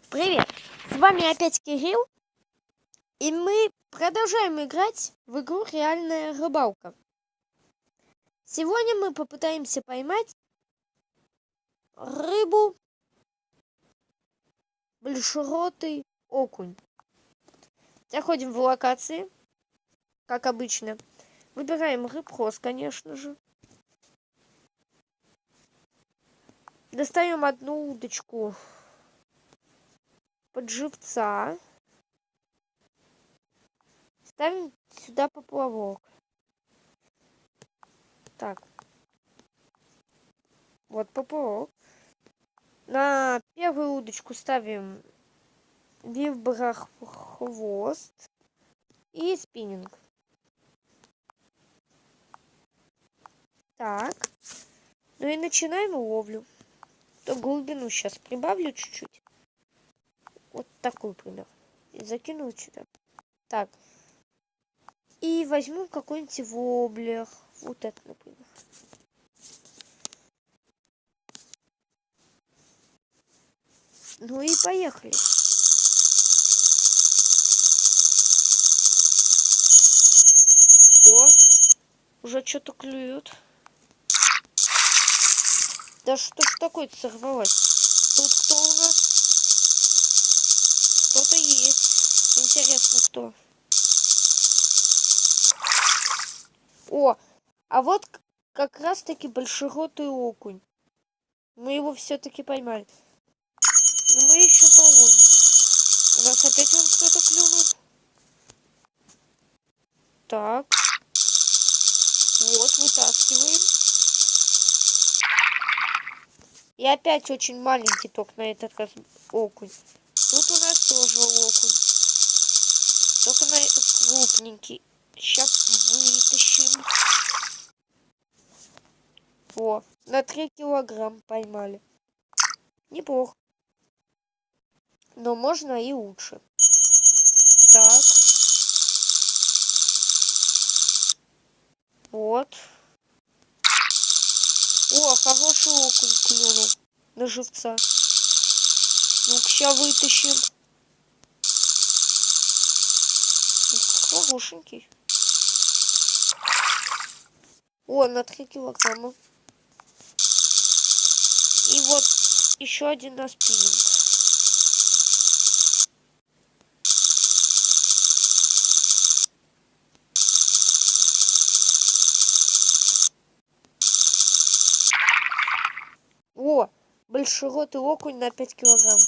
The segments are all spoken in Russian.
Привет! С вами опять Кирилл, и мы продолжаем играть в игру «Реальная рыбалка». Сегодня мы попытаемся поймать рыбу большеротый окунь. Заходим в локации, как обычно. Выбираем рыбхоз, конечно же. Достаем одну удочку под живца. Ставим сюда поплавок. Так. Вот поплавок. На первую удочку ставим виброхвост и спиннинг. Так. Ну и начинаем ловлю. То глубину сейчас прибавлю чуть-чуть. Вот такую пример. И закину сюда. Так. И возьму какой-нибудь воблер. Вот это, например. Ну и поехали. О, уже что-то клюют. Да что ж такое-то сорвалось? Тут кто у нас? Кто-то есть. Интересно, кто? О, а вот как раз-таки большеротый окунь. Мы его все-таки поймали. Но мы еще половим. У нас опять вон кто-то клюнул. Так. Вот, вытаскиваем. И опять очень маленький только на этот раз окунь. Тут у нас тоже окунь. Только на крупненький. Сейчас вытащим. О, на 3 килограмма поймали. Неплохо. Но можно и лучше. Так. Вот. О, хороший окунь клюнул на живца. Ну-ка, сейчас вытащим. Хорошенький. О, на 3 килограмма. И вот еще один на спиннинг. О, большеротый окунь на 5 килограмм.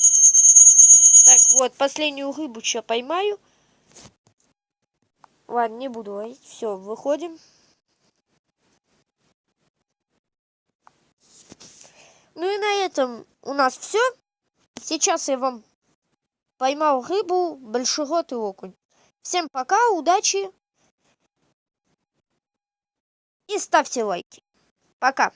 Так, вот, последнюю рыбу сейчас поймаю. Ладно, не буду ловить. Все, выходим. Ну и на этом у нас все. Сейчас я вам поймал рыбу большеротый окунь. Всем пока, удачи и ставьте лайки. Пока.